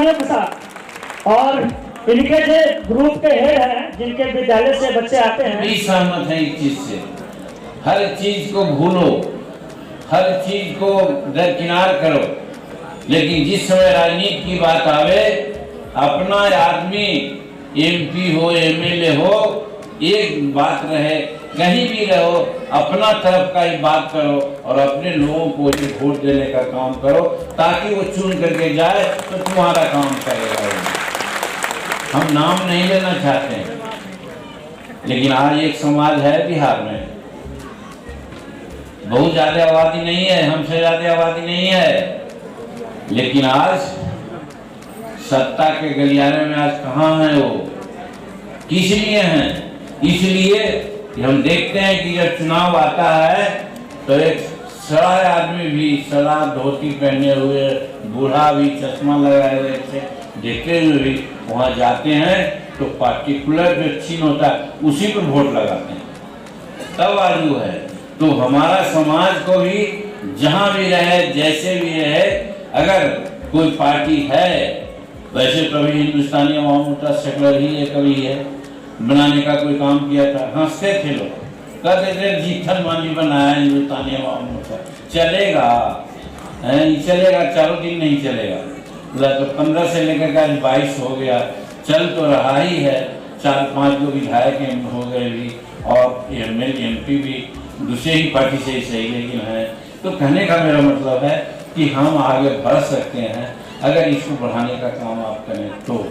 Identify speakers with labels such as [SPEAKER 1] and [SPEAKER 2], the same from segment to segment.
[SPEAKER 1] में फंसा। और इनके जो ग्रुप के हेड हैं, जिनके विद्यालय से बच्चे आते हैं,
[SPEAKER 2] भी सहमत है इस चीज से। हर चीज को भूलो, हर चीज को दरकिनार करो, लेकिन जिस समय राजनीति की बात आवे, अपना आदमी एमपी हो एमएलए हो, एक बात रहे, कहीं भी रहो अपना तरफ का ही बात करो और अपने लोगों को वोट देने का काम करो, ताकि वो चुन करके जाए तो तुम्हारा काम करेगा। हम नाम नहीं लेना चाहते हैं, लेकिन आज एक समाज है बिहार में, बहुत ज्यादा आबादी नहीं है, हमसे ज्यादा आबादी नहीं है, लेकिन आज सत्ता के गलियारे में आज कहाँ है वो? किस लिए हैं? इसलिए कि हम देखते हैं कि जब चुनाव आता है तो एक सड़ा आदमी भी, सड़ा धोती पहने हुए, बूढ़ा भी, चश्मा लगाए हुए से देखते हुए भी वहाँ जाते हैं तो पार्टिकुलर जो चिन्ह होता है उसी पर वोट लगाते हैं, तब आजू है। तो हमारा समाज को भी जहाँ भी रहे, जैसे भी रहे, अगर कोई पार्टी है, वैसे कभी हिंदुस्तानी अवाम मोर्चा सेकुलर ही है, कभी है बनाने का कोई काम किया था, हंसते थे लोग, कहते थे जीठन मांझी बनाया हिंदुस्तानी अवाम मोर्चा, चलेगा चलेगा, चारों दिन नहीं चलेगा। तो 15 से लेकर आज 22 हो गया, चल तो रहा ही है, 4-5 लोग विधायक हो गए भी और एमएलए एमपी भी दूसरे ही पार्टी से ही सही, लेकिन है। तो कहने का मेरा मतलब है कि हम आगे बढ़ सकते हैं अगर इसको बढ़ाने का काम आप करें तो।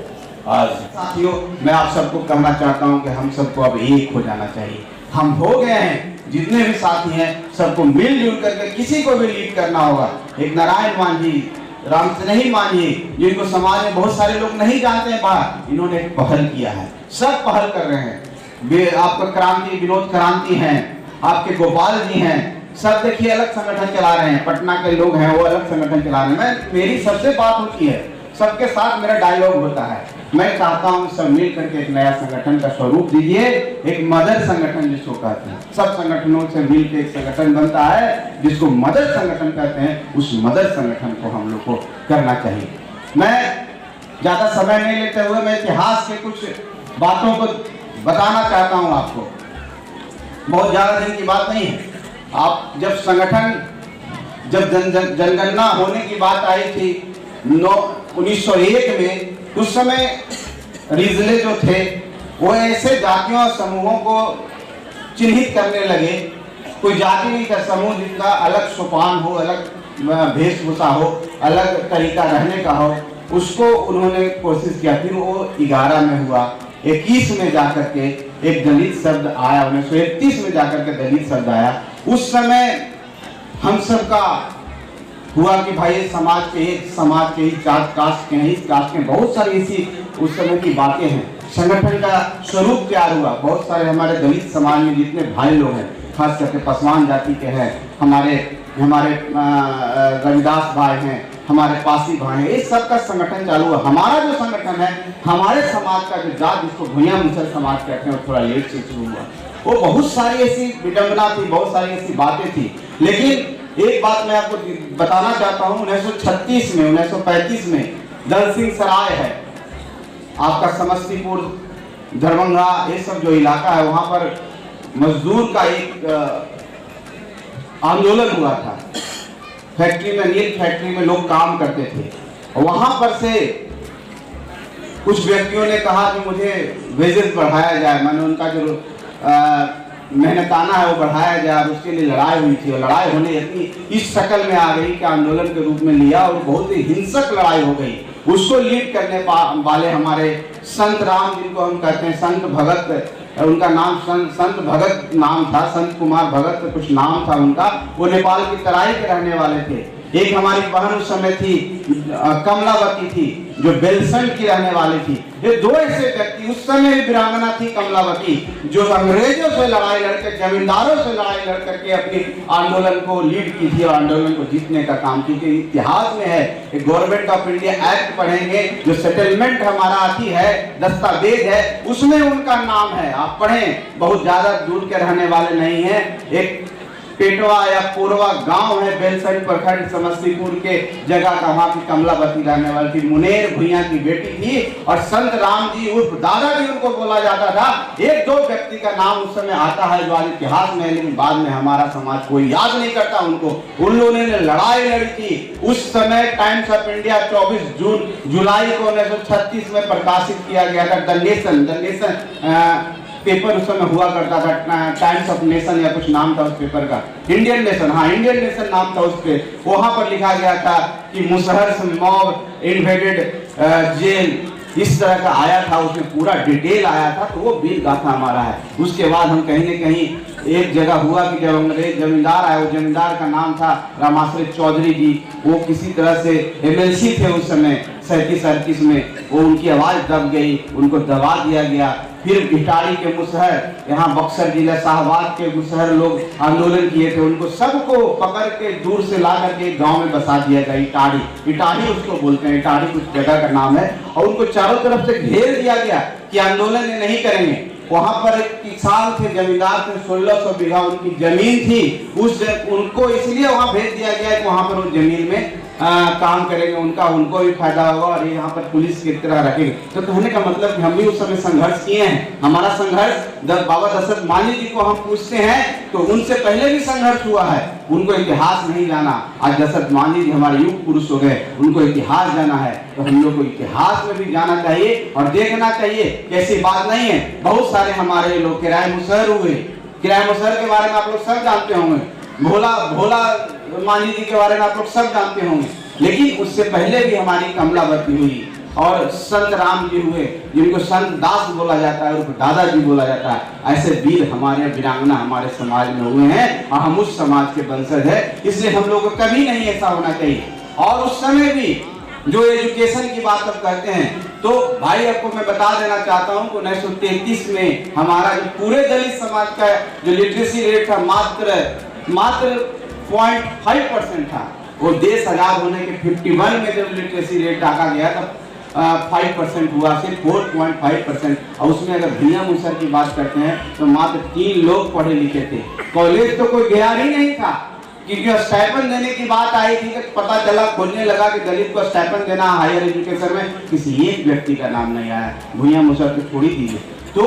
[SPEAKER 2] आज
[SPEAKER 3] साथियों, मैं आप सबको कहना चाहता हूं कि हम सबको अब एक हो जाना चाहिए। हम हो गए हैं, जितने भी साथी हैं सबको मिलजुल करके किसी को भी लीड करना होगा। एक नारायण मांझी, राम स्नेही मांझी, जिनको समाज में बहुत सारे लोग नहीं जानते हैं बाहर, इन्होंने एक पहल किया है, सब पहल कर रहे हैं। आपका क्रांति, विनोद क्रांति हैं, आपके गोपाल जी हैं, सब देखिए अलग संगठन चला रहे हैं, पटना के लोग हैं वो अलग संगठन चला रहे हैं। मेरी सबसे बात होती है, सबके साथ मेरा डायलॉग होता है, मैं चाहता हूं सब मिल करके एक नया संगठन का स्वरूप दीजिए, एक मदर संगठन जिसको कहते हैं। सब संगठनों से मिल के एक संगठन बनता है जिसको मदर संगठन कहते हैं, उस मदर संगठन को हम लोग को करना चाहिए। मैं ज्यादा समय नहीं लेते हुए मैं इतिहास के कुछ बातों को बताना चाहता हूं आपको, बहुत ज्यादा दिन की बात नहीं है। आप जब संगठन, जब जनगणना होने की बात आई थी 1901 में, उस समय रिजले जो थे वो ऐसे जातियों और समूहों को चिन्हित करने लगे। कोई जाति नहीं था, समूह जिसका अलग सोपान हो, अलग वेशभूषा हो, अलग तरीका रहने का हो, उसको उन्होंने कोशिश किया। फिर वो 11 में हुआ, 21 में जाकर के एक दलित शब्द आया, 1931 में जाकर के दलित शब्द आया। उस समय हम सबका हुआ कि भाई समाज के ही कास्ट के हैं, इस कास्ट के बहुत सारी ऐसी उस समय की बातें हैं। संगठन का स्वरूप तैयार हुआ, बहुत सारे हमारे दलित समाज में जितने भाई लोग हैं, खास करके पासवान जाति के हैं, हमारे रविदास भाई हैं, हमारे पासी भाई हैं, इस सब का संगठन चालू हुआ। हमारा जो संगठन है, हमारे समाज का जो जात, जिसको भुइयां मुसल समाज कहते हैं, वो थोड़ा लेट से शुरू हुआ। वो बहुत सारी ऐसी विडंबना थी, बहुत सारी ऐसी बातें थी, लेकिन एक बात मैं आपको बताना चाहता हूं, 1936 में, 1935 में दल सिंह सराय है, आपका समस्तीपुर, दरभंगा, ये सब जो इलाका है, वहां पर मजदूर का एक आंदोलन हुआ था। फैक्ट्री में, नील फैक्ट्री में लोग काम करते थे, वहां पर से कुछ व्यक्तियों ने कहा कि मुझे वेजेस बढ़ाया जाए, मैंने उनका जो मेहनताना है वो बढ़ाया जाए, उसके लिए लड़ाई हुई थी। और लड़ाई होने इतनी इस शक्ल में आ गई कि आंदोलन के रूप में लिया और बहुत ही हिंसक लड़ाई हो गई। उसको लीड करने वाले हमारे संत राम, जिनको हम कहते हैं संत भगत, उनका नाम संत भगत नाम था, संत कुमार भगत कुछ नाम था उनका, वो नेपाल की तराई के रहने वाले थे। एक हमारी बहन उस समय थी कमलावती थी, जो बेलसंड की रहने वाली थी। ये दो ऐसे व्यक्ति, उस समय भी वीरांगना थी कमलावती, जो अंग्रेजों से लड़ाई लड़कर, जमींदारों से लड़ाई लड़ करके अपनी आंदोलन को लीड की थी और आंदोलन को जीतने का काम की थी। इतिहास में है, गवर्नमेंट ऑफ इंडिया एक्ट पढ़ेंगे, जो सेटलमेंट हमारा आती है, दस्तावेज है, उसमें उनका नाम है, आप पढ़ें। बहुत ज्यादा दूर के रहने वाले नहीं है। एक पेटवा या पूर्वा गांव है बेलसरी प्रखंड समस्तीपुर के जगह का, वहां की कमलावती रहने वाली थी, मुनेर भुइयां की बेटी थी और संत राम जी उर्फ दादा भी उनको बोला जाता था। एक दो व्यक्ति का नाम उस समय आता है जो आज इतिहास में, लेकिन बाद में हमारा समाज कोई याद नहीं करता उनको। उन लोगों ने लड़ाई लड़ी थी उस समय। टाइम्स ऑफ इंडिया 24 जुलाई को 1936 में प्रकाशित किया गया था। द नेशन पेपर उस समय हुआ करता था, टाइम्स ऑफ नेशन या कुछ नाम था उस पेपर का, इंडियन नेशन, हाँ इंडियन नेशन नाम था उस पे। वहां पर लिखा गया था कि मुसहर मॉब इन्वेडेड जेल, इस तरह का आया था, उसमें पूरा डिटेल आया था। तो वो वीर गाथा हमारा है। उसके बाद हम कहीं न कहीं एक जगह हुआ कि जब अंग्रेज जमींदार आए, वो जमींदार का नाम था रामाश्रय चौधरी जी, वो किसी तरह से MLC थे उस समय 37-38 में, वो उनकी आवाज दब गई, उनको दबा दिया गया। फिर इटाड़ी के मुसहर, यहाँ बक्सर जिला शाहबाद के मुसहर लोग आंदोलन किए थे, उनको सबको पकड़ के दूर से ला करके गांव में बसा दिया गया। इटाड़ी उसको बोलते हैं, इटाड़ी कुछ जगह का नाम है। और उनको चारों तरफ से घेर दिया गया कि आंदोलन नहीं करेंगे। वहां पर एक किसान थे, जमींदार थे, 1600 बीघा उनकी जमीन थी। उनको इसलिए वहां भेज दिया गया कि वहां पर वो जमीन में काम करेंगे, उनको भी फायदा होगा और ये यहाँ पर पुलिस की तरह रखेंगे। तो कहने का मतलब कि हम भी उस समय संघर्ष किए हैं। हमारा संघर्ष बाबा दशरथ मांझी जी को हम पूछते हैं तो उनसे पहले भी संघर्ष हुआ है, उनको इतिहास नहीं जाना। आज दशरथ मांझी जी हमारे युग पुरुष हो गए, उनको इतिहास जाना है, तो हम लोग को इतिहास में भी जाना चाहिए और देखना चाहिए। ऐसी बात नहीं है, बहुत सारे हमारे लोग किराए मुसहर हुए। किराए मुसहर के बारे में आप लोग सब जानते होंगे, भोला मांझी जी के बारे में आप लोग सब जानते होंगे। लेकिन उससे पहले भी हमारी कमलावती हुई और संत राम जी हुए, जिनको संत दास बोला जाता है और दादाजी बोला जाता है। ऐसे वीर हमारे वीरांगना हमारे समाज में हुए हैं और हम उस समाज के वंशज है, इसलिए हम लोग को कभी नहीं ऐसा होना चाहिए। और उस समय भी जो एजुकेशन की बात अब कहते हैं, तो भाई आपको मैं बता देना चाहता हूं कि 1933 में हमारा जो पूरे दलित समाज का जो लिटरेसी रेट था मात्र 0.5% था। वो देश आजाद होने के 51 में जब लिटरेसी रेट आका गया तब 5% हुआ, सिर्फ 4.5%। और उसमें अगर भैया मुसहर की बात करते हैं तो मात्र 3 लोग पढ़े लिखे थे। कॉलेज तो कोई गया ही नहीं था, क्योंकि स्टाइपेंड देने की बात आई थी कि पता चला खोलने लगा कि दलित को स्टाइपेंड देना हायर एजुकेशन में, किसी एक व्यक्ति का नाम नहीं आया। भैया मुसहर को छोड़ी दीजिए। तो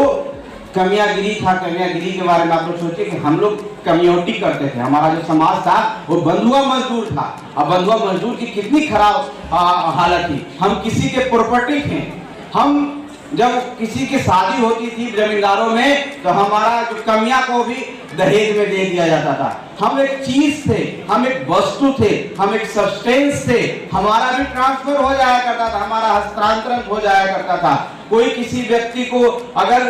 [SPEAKER 3] कमियागिरी था। कमियागिरी के बारे में आप लोग सोचिए कि हम लोग कमियोटी करते थे। हमारा जो समाज था वो बंधुआ मजदूर था। अब बंधुआ मजदूर की कितनी खराब हालत थी। हम किसी के प्रॉपर्टी थे। हम जब किसी की शादी होती थी जमींदारों में तो हमारा जो कमियां को भी दहेज में दे दिया जाता था। हम एक चीज थे, हम एक वस्तु थे, हम एक सब्सटेंस थे। हमारा भी ट्रांसफर हो जाया करता था, हमारा हस्तांतरण हो जाया करता था। कोई किसी व्यक्ति को अगर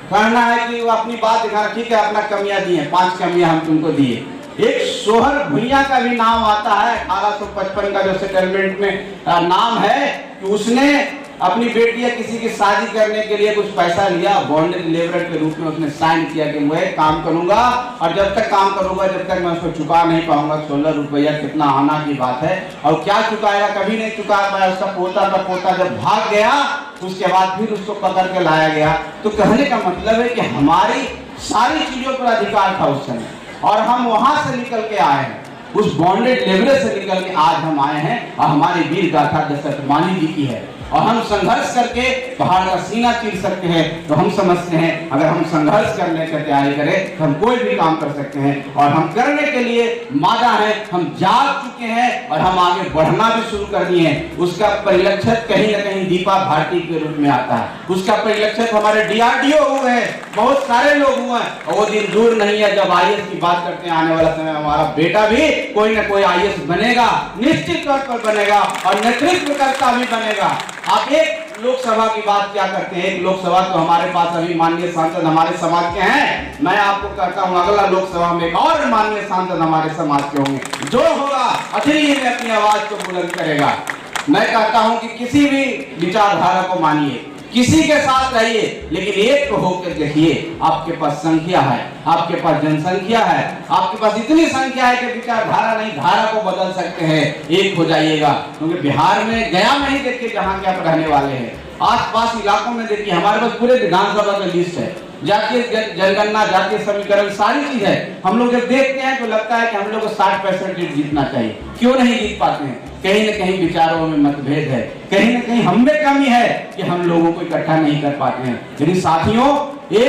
[SPEAKER 3] कहना है कि वो अपनी बात दिखाना, ठीक है अपना कमियां दिए, 5 कमियां हम तुमको दिए। एक सोहर भुइयां का भी नाम आता है 1855 का जो सेटलमेंट में नाम है कि उसने अपनी बेटी या किसी की शादी करने के लिए कुछ पैसा लिया, बॉन्डेड लेबर के रूप में उसने साइन किया कि मैं काम करूंगा और जब तक काम करूंगा जब तक मैं उसको चुका नहीं पाऊंगा। 16 रुपया कितना आना की बात है। और क्या चुकाएगा, कभी नहीं चुका पाया। उसका पोता जब भाग गया उसके बाद फिर उसको पकड़ के लाया गया। तो कहने का मतलब है कि हमारी सारी चीजों पर अधिकार था उस समय और हम वहां से निकल के आए हैं, उस बॉन्डेड लेबर से निकल के आज हम आए हैं। और हमारी वीर गाथा दशरथ मांझी जी की है और हम संघर्ष करके पहाड़ का सीना चीर सकते हैं। तो हम समझते हैं अगर हम संघर्ष करने की तैयारी करें तो हम कोई भी काम कर सकते हैं और हम करने के लिए मादा हैं। हम जाग चुके हैं और हम आगे बढ़ना भी शुरू कर दिए हैं। उसका परिलक्षण कहीं न कहीं दीपा भारती के रूप में आता है। उसका परिलक्षण हमारे DRDO हुए हैं, बहुत सारे लोग हुए हैं और वो दिन दूर नहीं है जब IAS की बात करते हैं। आने वाला समय हमारा बेटा भी कोई ना कोई IAS बनेगा, निश्चित तौर पर बनेगा और नेतृत्वकर्ता भी बनेगा। आप एक लोकसभा की बात क्या करते हैं, एक लोकसभा तो हमारे पास अभी माननीय सांसद हमारे समाज के हैं। मैं आपको कहता हूं अगला लोकसभा में एक और माननीय सांसद हमारे समाज के होंगे। जो होगा अधीरी में अपनी आवाज को बुलंद करेगा। मैं कहता हूं कि किसी भी विचारधारा को मानिए, किसी के साथ रहिए, लेकिन एक को होकर देखिए। आपके पास संख्या है, आपके पास जनसंख्या है, आपके पास इतनी संख्या है कि विचारधारा नहीं धारा को बदल सकते हैं। एक हो जाइएगा। क्योंकि बिहार में गया में ही देखिए जहां के आप रहने वाले हैं, आसपास इलाकों में देखिए, हमारे पास पूरे विधानसभा का लिस्ट है। जातीय जनगणना, जातीय समीकरण, सारी चीज है। हम लोग जब देखते हैं तो लगता है कि हम लोग को 60% जीतना चाहिए, क्यों नहीं जीत पाते हैं? कहीं न कहीं विचारों में मतभेद है, कहीं न कहीं हम में कमी है कि हम लोगों को इकट्ठा नहीं कर पाते हैं। लेकिन साथियों, ये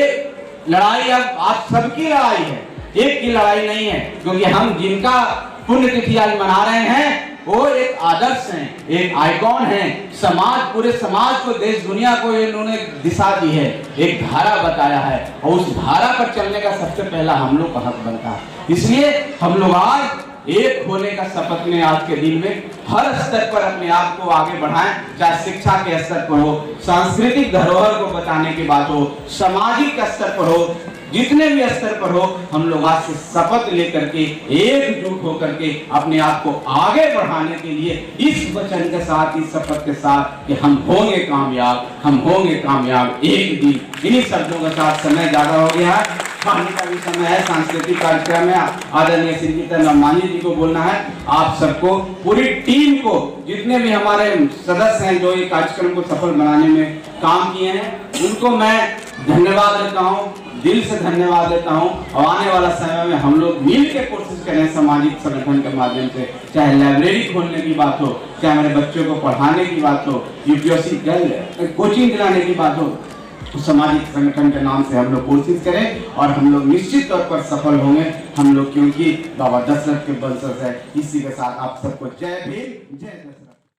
[SPEAKER 3] लड़ाई अब आप सबकी लड़ाई है, एक की लड़ाई नहीं है, क्योंकि हम जिनका पुण्यतिथि आज मना रहे हैं वो एक आदर्श हैं, एक आइकॉन हैं। समाज, पूरे समाज को, देश दुनिया को इन्होंने दिशा दी है, एक धारा बताया है, और उस धारा पर चलने का सबसे पहला हम लोग का हक बनता है। इसलिए हम लोग आज एक होने का शपथ में आज के दिन में हर स्तर पर अपने आप को आगे बढ़ाएं, चाहे शिक्षा के स्तर पर हो, सांस्कृतिक धरोहर को बताने की बात हो, सामाजिक स्तर पर हो, जितने भी स्तर पर हो, हम लोग आज से शपथ लेकर के एकजुट होकर के अपने आप को आगे बढ़ाने के लिए इस वचन के साथ, इस शपथ के साथ कि हम होंगे कामयाब, हम होंगे कामयाब एक दिन। इन्हीं शब्दों के साथ समय ज्यादा हो गया है, खाने का भी समय है, सांस्कृतिक कार्यक्रम है, आदरणीय श्री कीर्तन रामानी जी को बोलना है। आप सबको, पूरी टीम को, जितने भी हमारे सदस्य हैं जो ये कार्यक्रम को सफल बनाने में काम किए हैं, उनको मैं धन्यवाद देता हूँ, दिल से धन्यवाद देता हूँ। और आने वाला समय में हम लोग मिल के कोशिश करें सामाजिक संगठन के माध्यम से, चाहे लाइब्रेरी खोलने की बात हो, चाहे हमारे बच्चों को पढ़ाने की बात हो, यूपीएससी कोचिंग दिलाने की बात हो, सामाजिक संगठन के नाम से हम लोग कोशिश करें और हम लोग निश्चित तौर पर सफल होंगे हम लोग, क्योंकि बाबा दशरथ के वंशज है। इसी के साथ आप सबको जय भीम, जय दशरथ।